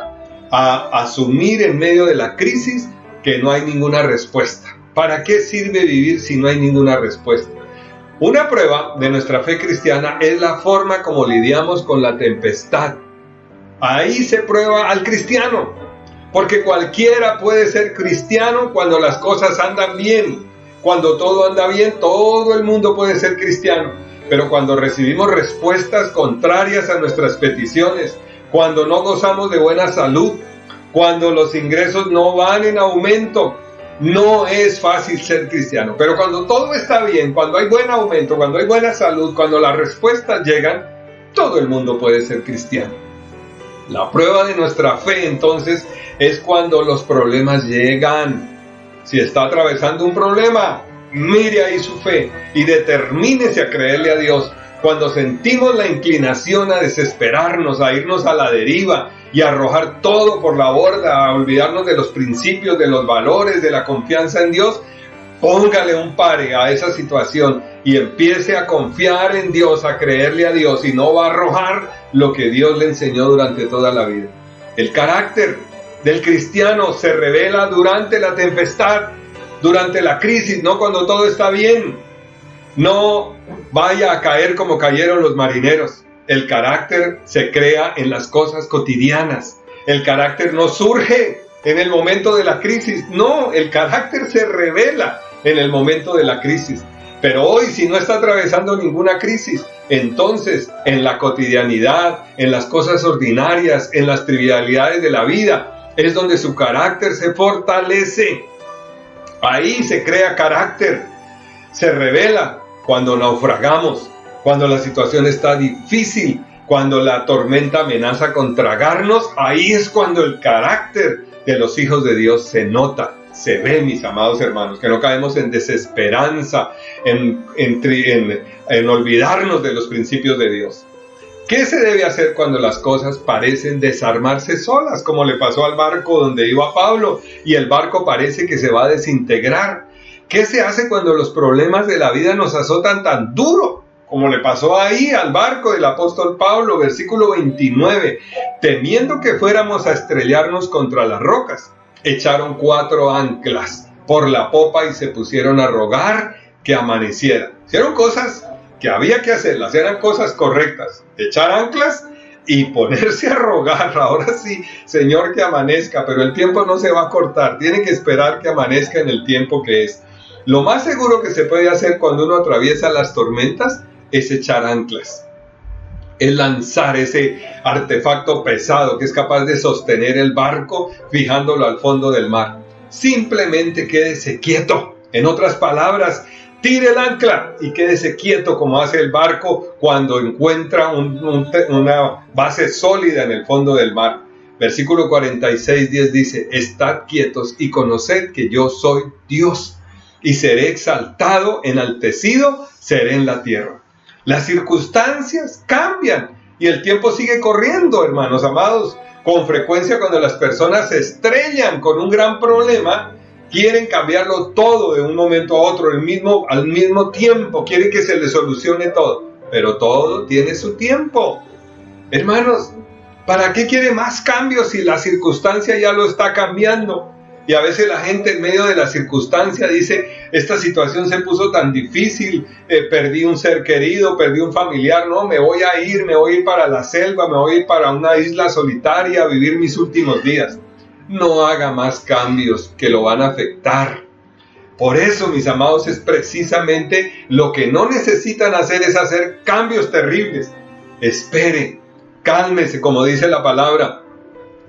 A asumir en medio de la crisis que no hay ninguna respuesta. ¿Para qué sirve vivir si no hay ninguna respuesta? Una prueba de nuestra fe cristiana es la forma como lidiamos con la tempestad. Ahí se prueba al cristiano, porque cualquiera puede ser cristiano cuando las cosas andan bien. Cuando todo anda bien, todo el mundo puede ser cristiano. Pero cuando recibimos respuestas contrarias a nuestras peticiones, cuando no gozamos de buena salud, cuando los ingresos no van en aumento, no es fácil ser cristiano. Pero cuando todo está bien, cuando hay buen aumento, cuando hay buena salud, cuando las respuestas llegan, todo el mundo puede ser cristiano. La prueba de nuestra fe entonces es cuando los problemas llegan. Si está atravesando un problema, mire ahí su fe y determínese a creerle a Dios. Cuando sentimos la inclinación a desesperarnos, a irnos a la deriva y a arrojar todo por la borda, a olvidarnos de los principios, de los valores, de la confianza en Dios, póngale un pare a esa situación y empiece a confiar en Dios, a creerle a Dios, y no va a arrojar lo que Dios le enseñó durante toda la vida. El carácter del cristiano se revela durante la tempestad, durante la crisis, no cuando todo está bien. No vaya a caer como cayeron los marineros. El carácter se crea en las cosas cotidianas. El carácter no surge en el momento de la crisis. No, el carácter se revela en el momento de la crisis. Pero hoy, si no está atravesando ninguna crisis, entonces en la cotidianidad, en las cosas ordinarias, en las trivialidades de la vida, es donde su carácter se fortalece. Ahí se crea carácter, se revela cuando naufragamos, cuando la situación está difícil, cuando la tormenta amenaza con tragarnos. Ahí es cuando el carácter de los hijos de Dios se nota, se ve, mis amados hermanos, que no caemos en desesperanza, en olvidarnos de los principios de Dios. ¿Qué se debe hacer cuando las cosas parecen desarmarse solas, como le pasó al barco donde iba Pablo y el barco parece que se va a desintegrar? ¿Qué se hace cuando los problemas de la vida nos azotan tan duro, como le pasó ahí al barco del apóstol Pablo? Versículo 29, temiendo que fuéramos a estrellarnos contra las rocas, echaron 4 anclas por la popa y se pusieron a rogar que amaneciera. Hicieron cosas que había que hacerlas, eran cosas correctas, echar anclas y ponerse a rogar. Ahora sí, Señor, que amanezca, pero el tiempo no se va a cortar, tiene que esperar que amanezca en el tiempo que es. Lo más seguro que se puede hacer cuando uno atraviesa las tormentas es echar anclas, es lanzar ese artefacto pesado que es capaz de sostener el barco fijándolo al fondo del mar. Simplemente quédese quieto. En otras palabras, tire el ancla y quédese quieto, como hace el barco cuando encuentra una base sólida en el fondo del mar. Versículo 46:10 dice: estad quietos y conoced que yo soy Dios, y seré exaltado, enaltecido seré en la tierra. Las circunstancias cambian y el tiempo sigue corriendo, hermanos amados. Con frecuencia, cuando las personas se estrellan con un gran problema, quieren cambiarlo todo de un momento a otro, al mismo tiempo, quieren que se les solucione todo, pero todo tiene su tiempo. Hermanos, ¿para qué quiere más cambios si la circunstancia ya lo está cambiando? Y a veces la gente en medio de la circunstancia dice: esta situación se puso tan difícil, perdí un ser querido, perdí un familiar, no, me voy a ir para la selva, me voy a ir para una isla solitaria a vivir mis últimos días. No haga más cambios que lo van a afectar. Por eso, mis amados, es precisamente lo que no necesitan hacer, es hacer cambios terribles. Espere, cálmese, como dice la palabra,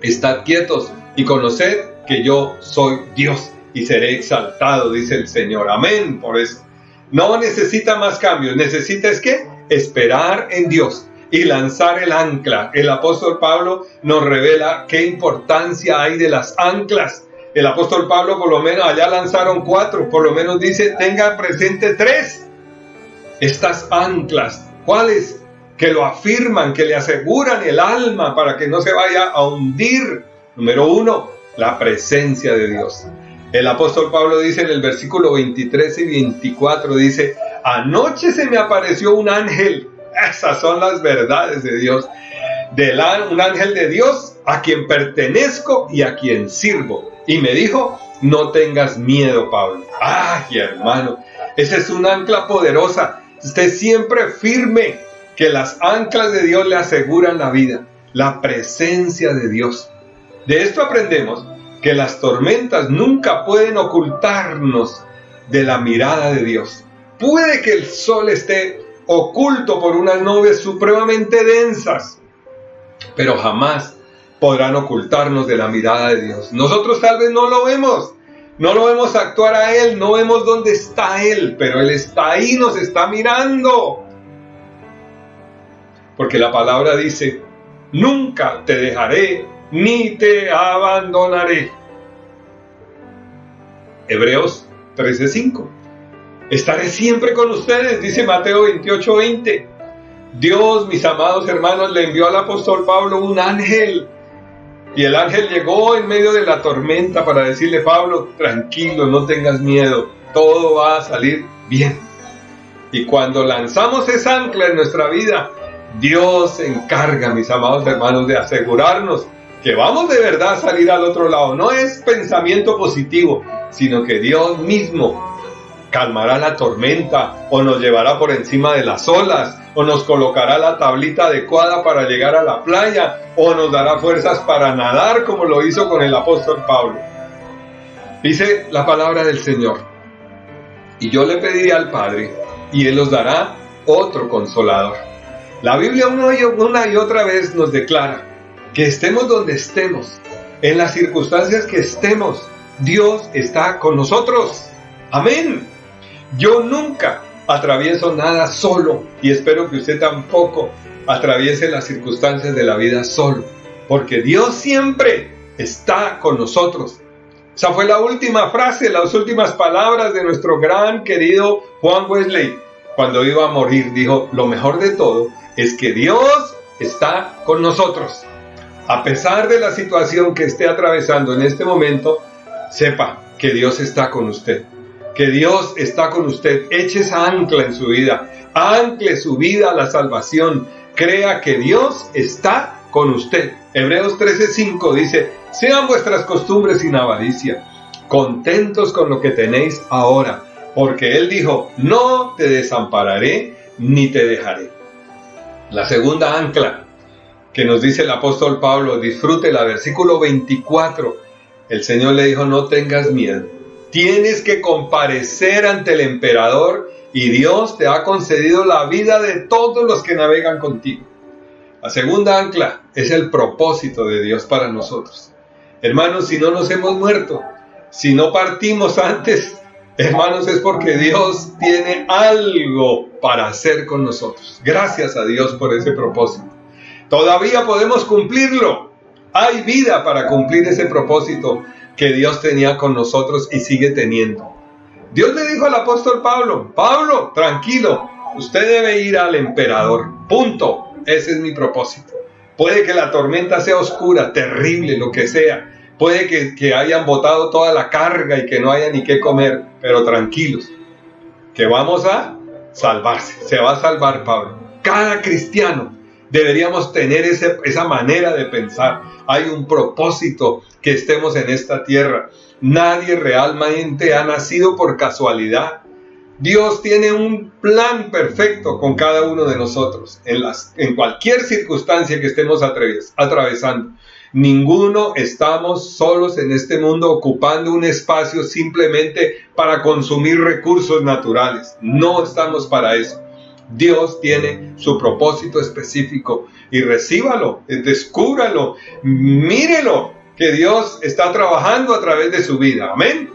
estad quietos y conoced que yo soy Dios y seré exaltado, dice el Señor. Amén. Por eso no necesita más cambios, necesita es que esperar en Dios y lanzar el ancla. El apóstol Pablo nos revela qué importancia hay de las anclas. El apóstol Pablo, por lo menos allá lanzaron 4, por lo menos dice: tenga presente 3. Estas anclas, ¿cuáles? Que lo afirman, que le aseguran el alma para que no se vaya a hundir. Número 1, la presencia de Dios. El apóstol Pablo dice en el versículo 23 y 24, dice: anoche se me apareció un ángel. Esas son las verdades de Dios. Un ángel de Dios a quien pertenezco y a quien sirvo. Y me dijo: no tengas miedo, Pablo. ¡Ay, hermano! Esa es una ancla poderosa. Esté siempre firme, que las anclas de Dios le aseguran la vida. La presencia de Dios. De esto aprendemos que las tormentas nunca pueden ocultarnos de la mirada de Dios. Puede que el sol esté oculto por unas nubes supremamente densas, pero jamás podrán ocultarnos de la mirada de Dios. Nosotros tal vez no lo vemos actuar a Él, no vemos dónde está Él, pero Él está ahí, nos está mirando. Porque la palabra dice: nunca te dejaré ni te abandonaré. Hebreos 13:5. Estaré siempre con ustedes, dice Mateo 28:20. Dios, mis amados hermanos, le envió al apóstol Pablo un ángel. Y el ángel llegó en medio de la tormenta para decirle: Pablo, tranquilo, no tengas miedo, todo va a salir bien. Y cuando lanzamos esa ancla en nuestra vida, Dios se encarga, mis amados hermanos, de asegurarnos que vamos de verdad a salir al otro lado. No es pensamiento positivo, sino que Dios mismo calmará la tormenta, o nos llevará por encima de las olas, o nos colocará la tablita adecuada para llegar a la playa, o nos dará fuerzas para nadar, como lo hizo con el apóstol Pablo. Dice la palabra del Señor: y yo le pediré al Padre, y Él os dará otro consolador. La Biblia una y otra vez nos declara que estemos donde estemos, en las circunstancias que estemos, Dios está con nosotros. Amén. Yo nunca atravieso nada solo y espero que usted tampoco atraviese las circunstancias de la vida solo, porque Dios siempre está con nosotros. Esa fue la última frase, las últimas palabras de nuestro gran querido Juan Wesley cuando iba a morir. Dijo: lo mejor de todo es que Dios está con nosotros. A pesar de la situación que esté atravesando en este momento, sepa que Dios está con usted. Que Dios está con usted. Eche esa ancla en su vida. Ancle su vida a la salvación. Crea que Dios está con usted. Hebreos 13:5 dice: sean vuestras costumbres sin avaricia, contentos con lo que tenéis ahora, porque Él dijo: no te desampararé ni te dejaré. La segunda ancla que nos dice el apóstol Pablo, disfrútela, versículo 24. El Señor le dijo: no tengas miedo, tienes que comparecer ante el emperador y Dios te ha concedido la vida de todos los que navegan contigo. La segunda ancla es el propósito de Dios para nosotros. Hermanos, si no nos hemos muerto, si no partimos antes, hermanos, es porque Dios tiene algo para hacer con nosotros. Gracias a Dios por ese propósito. Todavía podemos cumplirlo. Hay vida para cumplir ese propósito que Dios tenía con nosotros y sigue teniendo. Dios le dijo al apóstol Pablo: Pablo, tranquilo, usted debe ir al emperador. Punto. Ese es mi propósito. Puede que la tormenta sea oscura, terrible, lo que sea. Puede que hayan botado toda la carga y que no haya ni qué comer, pero tranquilos, que vamos a salvarse. Se va a salvar Pablo. Cada cristiano deberíamos tener esa manera de pensar. Hay un propósito que estemos en esta tierra. Nadie realmente ha nacido por casualidad. Dios tiene un plan perfecto con cada uno de nosotros, en cualquier circunstancia que estemos atravesando. Ninguno estamos solos en este mundo ocupando un espacio simplemente para consumir recursos naturales. No estamos para eso. Dios tiene su propósito específico y recíbalo, descúbralo, mírelo, que Dios está trabajando a través de su vida. Amén.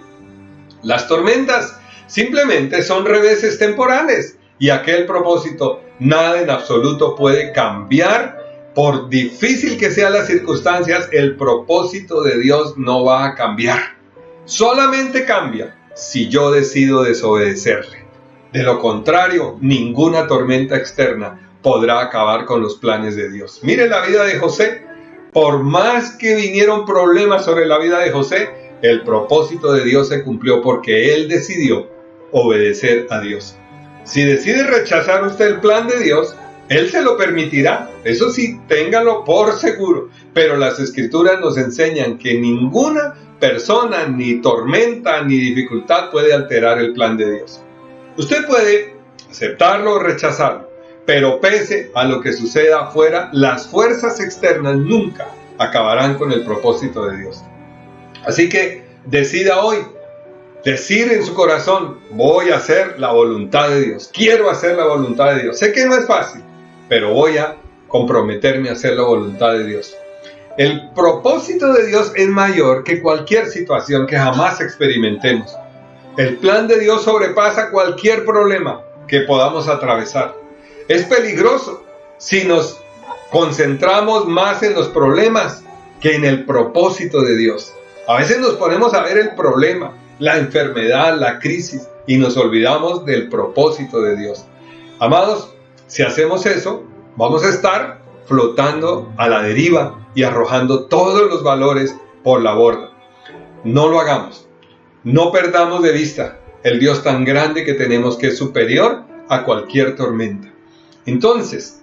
Las tormentas simplemente son reveses temporales y aquel propósito nada en absoluto puede cambiar. Por difícil que sean las circunstancias, el propósito de Dios no va a cambiar. Solamente cambia si yo decido desobedecerle. De lo contrario, ninguna tormenta externa podrá acabar con los planes de Dios. Mire la vida de José. Por más que vinieron problemas sobre la vida de José, el propósito de Dios se cumplió porque él decidió obedecer a Dios. Si decide rechazar usted el plan de Dios, Él se lo permitirá. Eso sí, téngalo por seguro. Pero las Escrituras nos enseñan que ninguna persona, ni tormenta, ni dificultad puede alterar el plan de Dios. Usted puede aceptarlo o rechazarlo, pero pese a lo que suceda afuera, las fuerzas externas nunca acabarán con el propósito de Dios. Así que decida hoy decir en su corazón: voy a hacer la voluntad de Dios, quiero hacer la voluntad de Dios. Sé que no es fácil, pero voy a comprometerme a hacer la voluntad de Dios. El propósito de Dios es mayor que cualquier situación que jamás experimentemos. El plan de Dios sobrepasa cualquier problema que podamos atravesar. Es peligroso si nos concentramos más en los problemas que en el propósito de Dios. A veces nos ponemos a ver el problema, la enfermedad, la crisis, y nos olvidamos del propósito de Dios. Amados, si hacemos eso, vamos a estar flotando a la deriva y arrojando todos los valores por la borda. No lo hagamos. No perdamos de vista el Dios tan grande que tenemos, que es superior a cualquier tormenta. Entonces,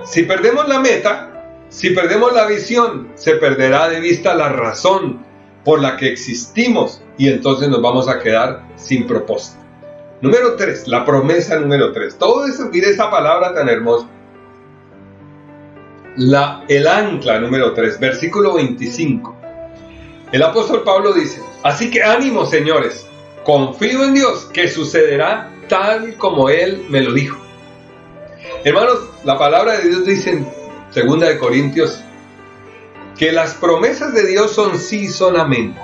si perdemos la meta, si perdemos la visión, se perderá de vista la razón por la que existimos y entonces nos vamos a quedar sin propósito. Número 3, la promesa número 3. Todo eso, mire esa palabra tan hermosa. El ancla número 3, versículo 25. El apóstol Pablo dice: así que ánimo, señores, confío en Dios, que sucederá tal como Él me lo dijo. Hermanos, la palabra de Dios dice en 2 Corintios que las promesas de Dios son sí, son amén.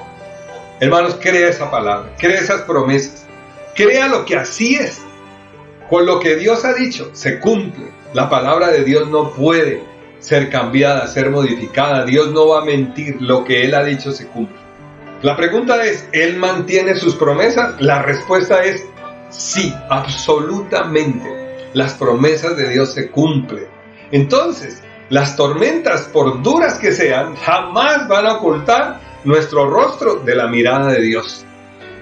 Hermanos, crea esa palabra, crea esas promesas, crea lo que así es. Con lo que Dios ha dicho, se cumple. La palabra de Dios no puede ser cambiada, ser modificada. Dios no va a mentir, lo que Él ha dicho se cumple. La pregunta es, ¿Él mantiene sus promesas? La respuesta es sí, absolutamente. Las promesas de Dios se cumplen. Entonces, las tormentas, por duras que sean, jamás van a ocultar nuestro rostro de la mirada de Dios,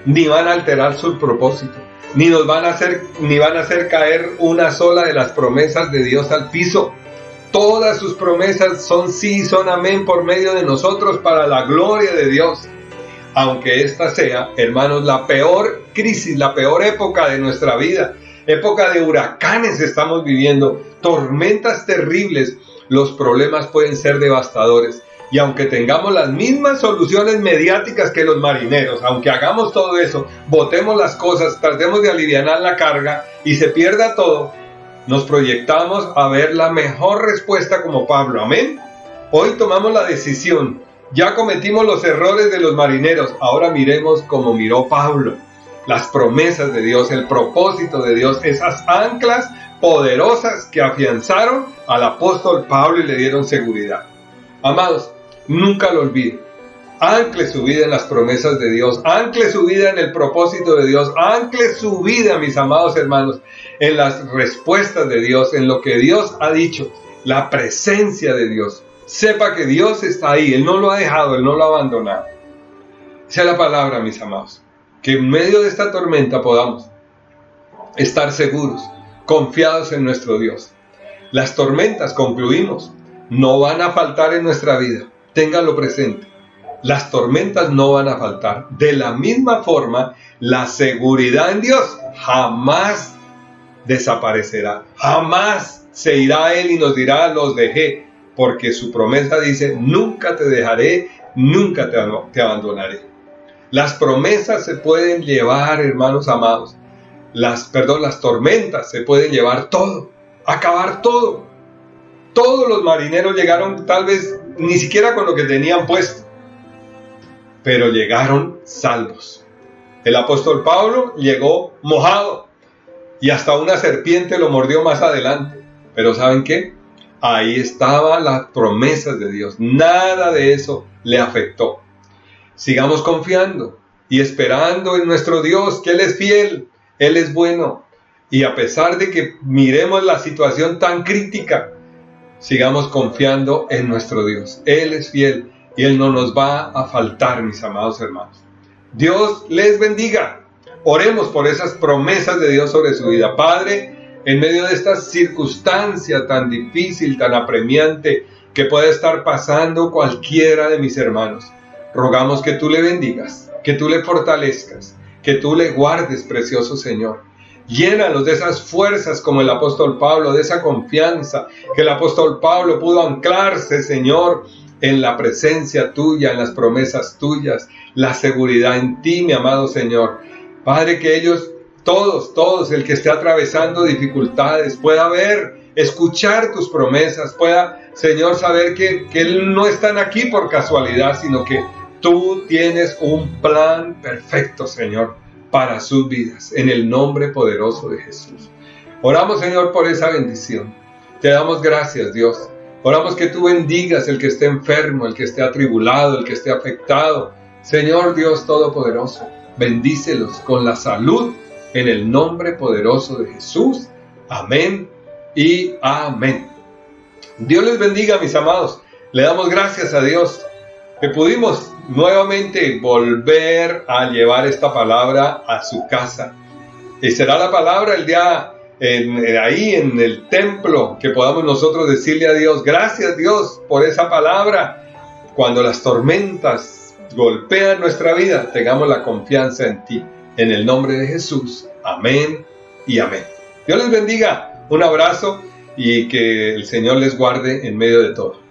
ni van a alterar su propósito, ni van a hacer caer una sola de las promesas de Dios al piso. Todas sus promesas son sí, son amén por medio de nosotros para la gloria de Dios. Aunque esta sea, hermanos, la peor crisis, la peor época de nuestra vida, época de huracanes estamos viviendo, tormentas terribles, los problemas pueden ser devastadores. Y aunque tengamos las mismas soluciones mediáticas que los marineros, aunque hagamos todo eso, botemos las cosas, tratemos de alivianar la carga y se pierda todo, nos proyectamos a ver la mejor respuesta como Pablo. Amén. Hoy tomamos la decisión. Ya cometimos los errores de los marineros. Ahora miremos como miró Pablo. Las promesas de Dios, el propósito de Dios, esas anclas poderosas que afianzaron al apóstol Pablo y le dieron seguridad. Amados, nunca lo olviden. Ancle su vida en las promesas de Dios. Ancle su vida en el propósito de Dios. Ancle su vida, mis amados hermanos, en las respuestas de Dios, en lo que Dios ha dicho, la presencia de Dios. Sepa que Dios está ahí. Él no lo ha dejado, Él no lo ha abandonado. Esa es la palabra, mis amados. Que en medio de esta tormenta podamos estar seguros, confiados en nuestro Dios. Las tormentas, concluimos, no van a faltar en nuestra vida. Ténganlo presente. Las tormentas no van a faltar. De la misma forma, la seguridad en Dios jamás desaparecerá. Jamás se irá a Él y nos dirá, los dejé. Porque su promesa dice, nunca te dejaré, nunca te abandonaré. Las promesas se pueden llevar, hermanos amados. Las tormentas se pueden llevar todo, acabar todo. Todos los marineros llegaron tal vez ni siquiera con lo que tenían puesto, pero llegaron salvos. El apóstol Pablo llegó mojado y hasta una serpiente lo mordió más adelante. Pero ¿saben qué? Ahí estaban las promesas de Dios. Nada de eso le afectó. Sigamos confiando y esperando en nuestro Dios, que Él es fiel, Él es bueno. Y a pesar de que miremos la situación tan crítica, sigamos confiando en nuestro Dios. Él es fiel y Él no nos va a faltar, mis amados hermanos. Dios les bendiga. Oremos por esas promesas de Dios sobre su vida. Padre, en medio de esta circunstancia tan difícil, tan apremiante, que puede estar pasando cualquiera de mis hermanos, rogamos que tú le bendigas, que tú le fortalezcas, que tú le guardes, precioso Señor. Llénalos de esas fuerzas como el apóstol Pablo, de esa confianza que el apóstol Pablo pudo anclarse, Señor, en la presencia tuya, en las promesas tuyas, la seguridad en ti, mi amado Señor. Padre, que ellos, todos, el que esté atravesando dificultades, pueda ver, escuchar tus promesas, pueda, Señor, saber que no están aquí por casualidad, sino que tú tienes un plan perfecto, Señor, para sus vidas, en el nombre poderoso de Jesús. Oramos, Señor, por esa bendición. Te damos gracias, Dios. Oramos que tú bendigas el que esté enfermo, el que esté atribulado, el que esté afectado. Señor Dios Todopoderoso, bendícelos con la salud en el nombre poderoso de Jesús. Amén y amén. Dios les bendiga, mis amados. Le damos gracias a Dios que pudimos nuevamente volver a llevar esta palabra a su casa. Y será la palabra el día ahí en el templo que podamos nosotros decirle a Dios, gracias Dios por esa palabra. Cuando las tormentas golpean nuestra vida, tengamos la confianza en ti. En el nombre de Jesús. Amén y amén. Dios les bendiga. Un abrazo y que el Señor les guarde en medio de todo.